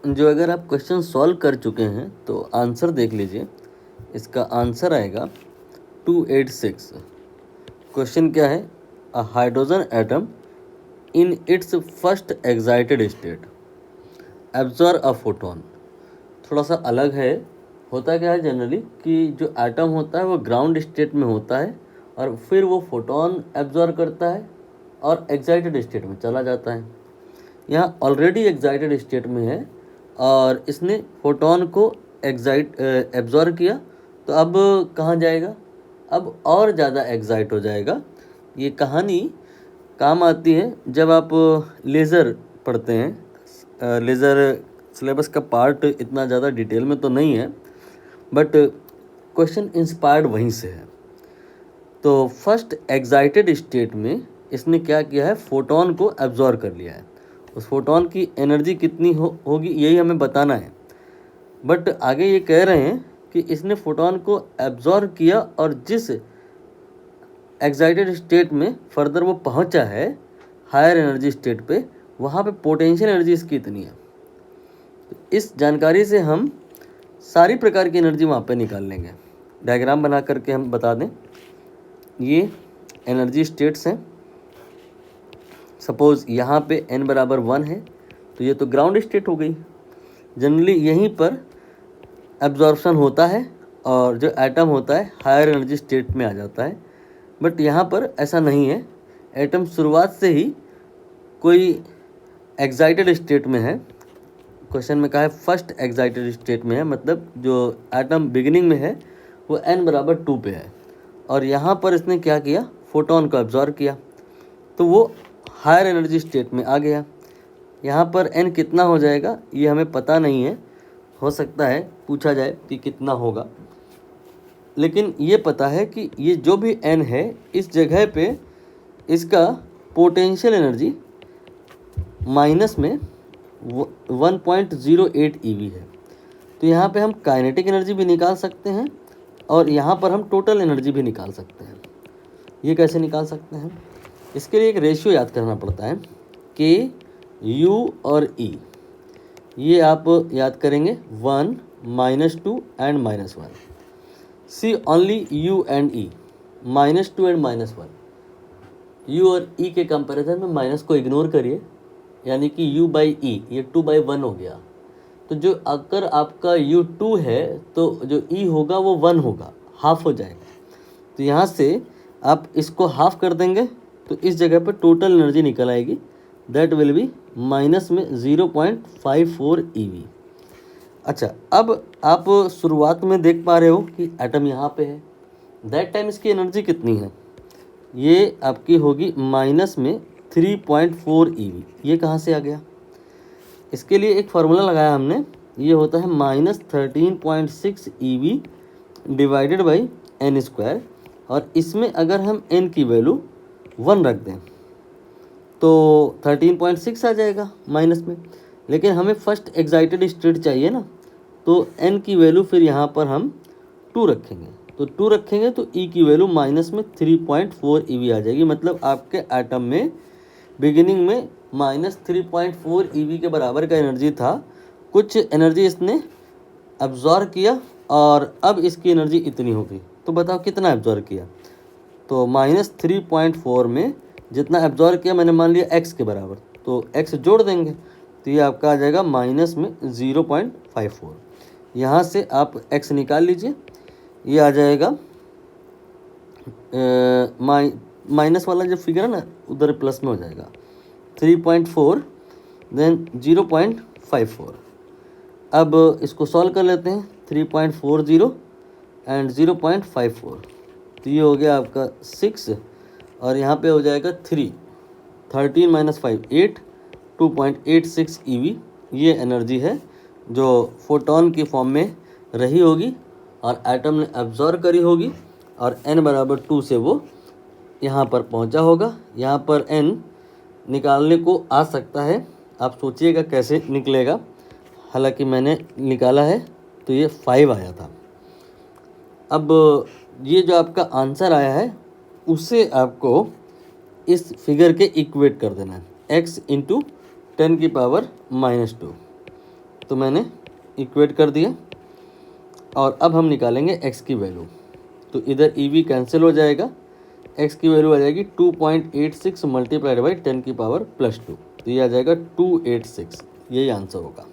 जो अगर आप क्वेश्चन सॉल्व कर चुके हैं तो आंसर देख लीजिए। इसका आंसर आएगा 286। क्वेश्चन क्या है? A hydrogen atom in its first excited state absorb a photon. थोड़ा सा अलग है। होता क्या है जनरली कि जो एटम होता है वो ग्राउंड स्टेट में होता है और फिर वो फोटोन एब्जॉर्ब करता है और एक्साइटेड स्टेट में चला जाता है। यहाँ ऑलरेडी एक्साइटेड स्टेट में है और इसने फोटोन को एब्जॉर्ब किया, तो अब कहाँ जाएगा? अब और ज़्यादा एक्साइट हो जाएगा। ये कहानी काम आती है जब आप लेज़र पढ़ते हैं। लेज़र सिलेबस का पार्ट इतना ज़्यादा डिटेल में तो नहीं है, बट क्वेश्चन इंस्पायर्ड वहीं से है। तो फर्स्ट एक्साइटेड स्टेट में इसने क्या किया है? फोटोन को एब्जॉर्ब कर लिया है। उस फोटोन की एनर्जी कितनी होगी यही हमें बताना है। बट आगे ये कह रहे हैं कि इसने फोटोन को एब्जॉर्ब किया और जिस एक्साइटेड स्टेट में फर्दर वो पहुंचा है हायर एनर्जी स्टेट पे, वहाँ पे पोटेंशियल एनर्जी इसकी इतनी है। तो इस जानकारी से हम सारी प्रकार की एनर्जी वहाँ पे निकाल लेंगे। डायग्राम बना करके हम बता दें, ये एनर्जी स्टेट्स हैं। सपोज़ यहाँ पे n बराबर 1 है तो ये तो ग्राउंड स्टेट हो गई। जनरली यहीं पर एब्जॉर्प्शन होता है और जो एटम होता है हायर एनर्जी स्टेट में आ जाता है। बट यहाँ पर ऐसा नहीं है। एटम शुरुआत से ही कोई एक्साइटेड स्टेट में है। क्वेश्चन में कहा है फर्स्ट एक्साइटेड स्टेट में है, मतलब जो एटम बिगिनिंग में है वो n बराबर 2 पे है और यहाँ पर इसने क्या किया? फोटोन को एब्जॉर्ब किया, तो वो हायर एनर्जी स्टेट में आ गया। यहाँ पर n कितना हो जाएगा ये हमें पता नहीं है। हो सकता है पूछा जाए कि कितना होगा, लेकिन ये पता है कि ये जो भी n है इस जगह पे इसका पोटेंशियल एनर्जी माइनस में 1.08 EV है। तो यहाँ पे हम काइनेटिक एनर्जी भी निकाल सकते हैं और यहाँ पर हम टोटल एनर्जी भी निकाल सकते हैं। ये कैसे निकाल सकते हैं? इसके लिए एक रेशियो याद करना पड़ता है, K, U और E। ये आप याद करेंगे 1, -2 and -1। See only U and E, -2 and -1। U और E के कंपैरिजन में माइनस को इग्नोर करिए, यानी कि U/E ये 2/1 हो गया। तो जो अगर आपका U 2 है तो जो E होगा वो 1 होगा, हाफ हो जाएगा। तो यहाँ से आप इसको हाफ कर देंगे तो इस जगह पर टोटल एनर्जी निकल आएगी, दैट विल बी माइनस में 0.54 EV। अच्छा, अब आप शुरुआत में देख पा रहे हो कि एटम यहाँ पे है, दैट टाइम इसकी एनर्जी कितनी है? ये आपकी होगी माइनस में 3.4 EV। ये कहाँ से आ गया? इसके लिए एक फार्मूला लगाया हमने, ये होता है -13.6 EV डिवाइडेड बाई n²। और इसमें अगर हम n की वैल्यू 1 रख दें तो 13.6 आ जाएगा माइनस में। लेकिन हमें फर्स्ट एक्साइटेड स्टेट चाहिए ना, तो n की वैल्यू फिर यहाँ पर हम 2 रखेंगे। तो 2 रखेंगे तो E की वैल्यू माइनस में 3.4 EV आ जाएगी। मतलब आपके एटम में बिगिनिंग में -3.4 EV के बराबर का एनर्जी था। कुछ एनर्जी इसने एब्जॉर्ब किया और अब इसकी एनर्जी इतनी हो गई। तो बताओ कितना एब्जॉर्ब किया? तो -3.4 में जितना एब्जॉर्ब किया मैंने मान लिया x के बराबर, तो x जोड़ देंगे तो ये आपका आ जाएगा माइनस में 0.54। यहाँ से आप x निकाल लीजिए, ये आ जाएगा माइनस वाला जो फिगर है ना उधर प्लस में हो जाएगा 3.4 देन 0.54। अब इसको सॉल्व कर लेते हैं, 3.40 एंड 0.54, तो ये हो गया आपका 6 और यहाँ पे हो जाएगा 3, 13 - 5 8, 2.86 EV। ये एनर्जी है जो फोटोन की फॉर्म में रही होगी और एटम ने एब्जॉर्ब करी होगी और n बराबर 2 से वो यहाँ पर पहुँचा होगा। यहाँ पर n निकालने को आ सकता है, आप सोचिएगा कैसे निकलेगा। हालांकि मैंने निकाला है तो ये 5 आया था। अब ये जो आपका आंसर आया है उसे आपको इस फिगर के इक्वेट कर देना है, x × 10⁻⁻²। तो मैंने इक्वेट कर दिया और अब हम निकालेंगे x की वैल्यू। तो इधर EV कैंसिल हो जाएगा, x की वैल्यू आ जाएगी 2.86 मल्टीप्लाइड बाई 10⁻²। तो ये आ जाएगा 286, यही आंसर होगा।